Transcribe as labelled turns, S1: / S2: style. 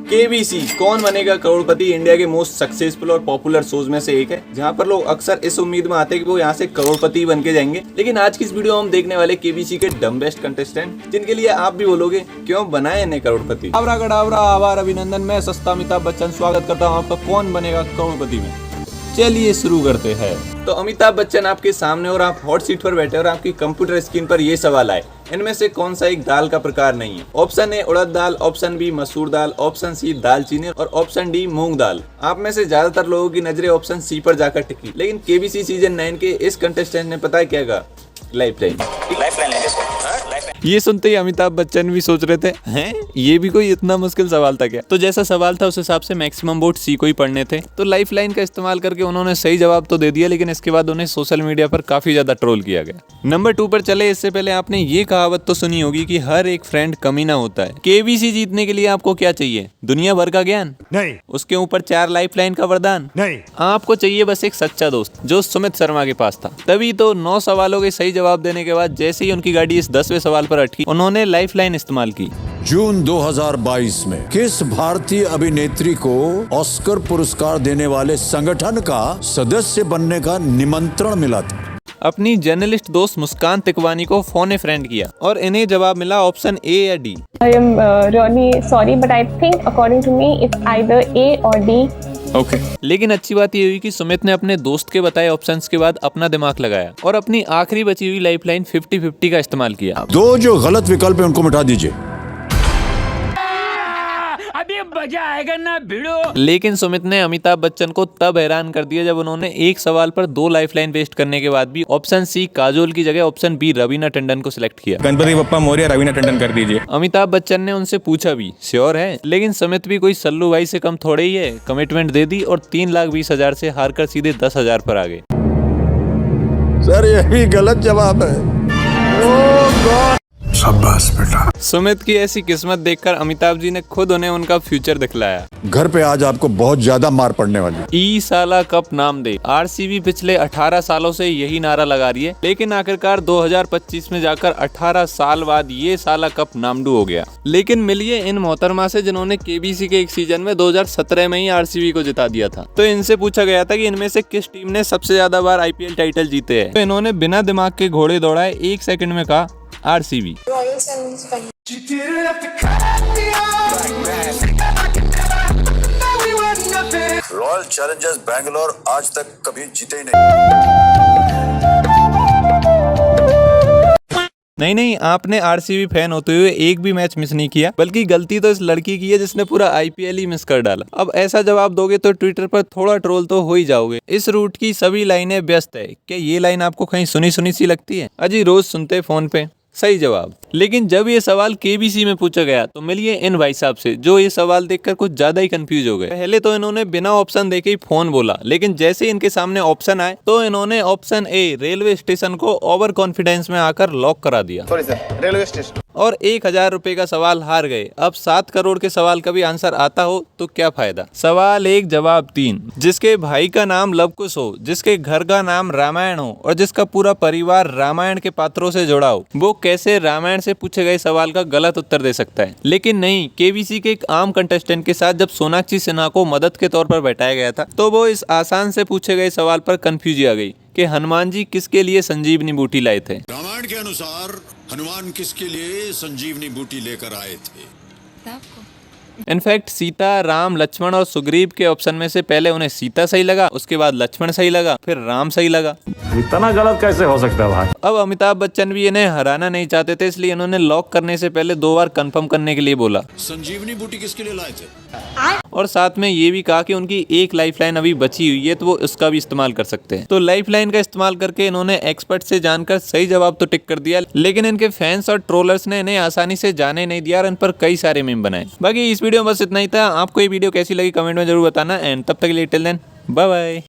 S1: KBC कौन बनेगा करोड़पति India के मोस्ट सक्सेसफुल और पॉपुलर शोज में से एक है, जहां पर लोग अक्सर इस उम्मीद में आते हैं कि वो यहाँ से करोड़पति बन के जाएंगे। लेकिन आज की इस वीडियो में हम देखने वाले केबीसी के डम बेस्ट कंटेस्टेंट, जिनके लिए आप भी बोलोगे क्यों बनाए इन्हें करोड़पति। आवारा आभार अभिनंदन, मैं सस्ता अमिताभ बच्चन स्वागत करता हूँ आपका कौन बनेगा करोड़पति में। चलिए शुरू करते हैं। तो अमिताभ बच्चन आपके सामने और आप हॉट सीट पर बैठे और आपकी कंप्यूटर स्क्रीन पर ये सवाल आए, इनमें से कौन सा एक दाल का प्रकार नहीं है। ऑप्शन ए उड़द दाल, ऑप्शन बी मसूर दाल, ऑप्शन सी दालचीनी और ऑप्शन डी मूंग दाल। आप में से ज्यादातर लोगों की नजरें ऑप्शन सी पर जाकर टिकी, लेकिन केबीसी सीजन 9 के इस कंटेस्टेंट ने पता है क्या कहा, लाइफलाइन। ये सुनते ही अमिताभ बच्चन भी सोच रहे थे, हैं ये भी कोई इतना मुश्किल सवाल था क्या। तो जैसा सवाल था उस हिसाब से मैक्सिमम वोट सी को ही पढ़ने थे। तो लाइफलाइन का इस्तेमाल करके उन्होंने सही जवाब तो दे दिया, लेकिन इसके बाद उन्हें सोशल मीडिया पर काफी ज्यादा ट्रोल किया गया। नंबर 2 पर चले, इससे पहले आपने ये कहावत तो सुनी होगी कि हर एक फ्रेंड कमीना होता है। केबीसी जीतने के लिए आपको क्या चाहिए? दुनिया भर का ज्ञान
S2: नहीं,
S1: उसके ऊपर 4 लाइफलाइन का वरदान
S2: नहीं,
S1: आपको चाहिए बस एक सच्चा दोस्त, जो सुमित शर्मा के पास था। तभी तो 9 सवालों के सही जवाब देने के बाद जैसे ही उनकी गाड़ी इस 10वें सवाल पर अटकी, उन्होंने लाइफलाइन इस्तेमाल की।
S2: जून 2022 में किस भारतीय अभिनेत्री को ऑस्कर पुरस्कार देने वाले संगठन का सदस्य बनने का निमंत्रण मिला था?
S1: अपनी जर्नलिस्ट दोस्त मुस्कान तिकवानी को फोन ए फ्रेंड किया और इन्हें जवाब मिला ऑप्शन ए या D.
S3: I am really sorry, but I think according to me it's either A or D.
S1: Okay. लेकिन अच्छी बात ये हुई कि सुमित ने अपने दोस्त के बताए ऑप्शंस के बाद अपना दिमाग लगाया और अपनी आखिरी बची हुई लाइफलाइन 50-50 का इस्तेमाल किया।
S2: दो जो गलत विकल्प है उनको मिटा दीजिए।
S4: अभी मजा आएगा ना भिड़ो।
S1: लेकिन सुमित ने अमिताभ बच्चन को तब हैरान कर दिया जब उन्होंने एक सवाल पर 2 लाइफलाइन वेस्ट करने के बाद भी ऑप्शन सी काजोल की जगह ऑप्शन बी रवीना टंडन को सिलेक्ट किया।
S5: गणपति बप्पा मौर्य रवीना टंडन कर दीजिए।
S1: अमिताभ बच्चन ने उनसे पूछा भी श्योर है, लेकिन सुमित भी कोई सल्लू भाई से कम थोड़े ही है, कमिटमेंट दे दी और 3,20,000 से हारकर सीधे 10,000 पर आ गए।
S2: सर ये भी गलत जवाब है। शाबाश बेटा।
S1: सुमित की ऐसी किस्मत देखकर अमिताभ जी ने खुद उन्हें उनका फ्यूचर दिखलाया।
S2: घर पे आज आपको बहुत ज्यादा मार पड़ने वाली।
S1: ई साला कप नाम दे। आरसीबी पिछले 18 सालों से यही नारा लगा रही है, लेकिन आखिरकार 2025 में जाकर 18 साल बाद ये साला कप नामडू हो गया। लेकिन मिलिए इन मोहतरमा से जिन्होंने केबीसी के एक सीजन में 2017 में ही आरसीबी को जिता दिया था। तो इनसे पूछा गया था कि इनमें से किस टीम ने सबसे ज्यादा बार आईपीएल टाइटल जीते हैं। तो इन्होंने बिना दिमाग के घोड़े दौड़ाए 1 सेकंड में कहा आरसीबी।
S2: रॉयल चैलेंजर्स बैंगलोर आज तक कभी जीते ही नहीं।
S1: नहीं, आपने आरसीबी फैन होते हुए एक भी मैच मिस नहीं किया, बल्कि गलती तो इस लड़की की है जिसने पूरा आईपीएल ही मिस कर डाला। अब ऐसा जवाब दोगे तो ट्विटर पर थोड़ा ट्रोल तो हो ही जाओगे। इस रूट की सभी लाइनें व्यस्त है। क्या ये लाइन आपको कहीं सुनी सुनी सी लगती है? अजी रोज सुनते फोन पे। सही जवाब। लेकिन जब ये सवाल केबीसी में पूछा गया तो मिलिए इन भाई साहब से, जो ये सवाल देखकर कुछ ज्यादा ही कंफ्यूज हो गए। पहले तो इन्होंने बिना ऑप्शन देके ही फोन बोला, लेकिन जैसे ही इनके सामने ऑप्शन आए तो इन्होंने ऑप्शन ए रेलवे स्टेशन को ओवर कॉन्फिडेंस में आकर लॉक करा दिया।
S5: Sorry sir, railway station.
S1: और 1,000 रुपए का सवाल हार गए। अब 7 करोड़ के सवाल का भी आंसर आता हो तो क्या फायदा। सवाल 1 जवाब 3। जिसके भाई का नाम लवकुश हो, जिसके घर का नाम रामायण हो और जिसका पूरा परिवार रामायण के पात्रों से जुड़ा हो, वो कैसे रामायण से पूछे गए सवाल का गलत उत्तर दे सकता है। लेकिन नहीं, केबीसी के एक आम कंटेस्टेंट के साथ जब सोनाक्षी सिन्हा को मदद के तौर पर बैठाया गया था तो वो इस आसान से पूछे गए सवाल पर कंफ्यूज आ गई कि हनुमान जी किसके लिए संजीवनी बूटी लाए थे।
S2: रामायण के अनुसार हनुमान किसके लिए संजीवनी बूटी लेकर आए थे?
S1: इनफैक्ट सीता, राम, लक्ष्मण और सुग्रीव के ऑप्शन में से पहले उन्हें सीता सही लगा, उसके बाद लक्ष्मण सही लगा, फिर राम सही लगा।
S6: इतना गलत कैसे हो सकता है भाई?
S1: अब अमिताभ बच्चन भी इन्हें हराना नहीं चाहते थे, इसलिए इन्होंने लॉक करने से पहले 2 बार कंफर्म करने के लिए बोला।
S2: संजीवनी बूटी किसके लिए लाए थे?
S1: और साथ में ये भी कहा कि उनकी एक लाइफलाइन अभी बची हुई है तो वो उसका भी इस्तेमाल कर सकते हैं। तो लाइफलाइन का इस्तेमाल करके इन्होंने एक्सपर्ट से जानकर सही जवाब तो टिक कर दिया, लेकिन इनके फैंस और ट्रोलर्स ने इन्हें आसानी से जाने नहीं दिया और इन पर कई सारे मीम बनाए। बाकी इस वीडियो में बस इतना ही था। आपको ये वीडियो कैसी लगी कमेंट में जरूर बताना, एंड तब तक के लिए टिल देन बाय बाय।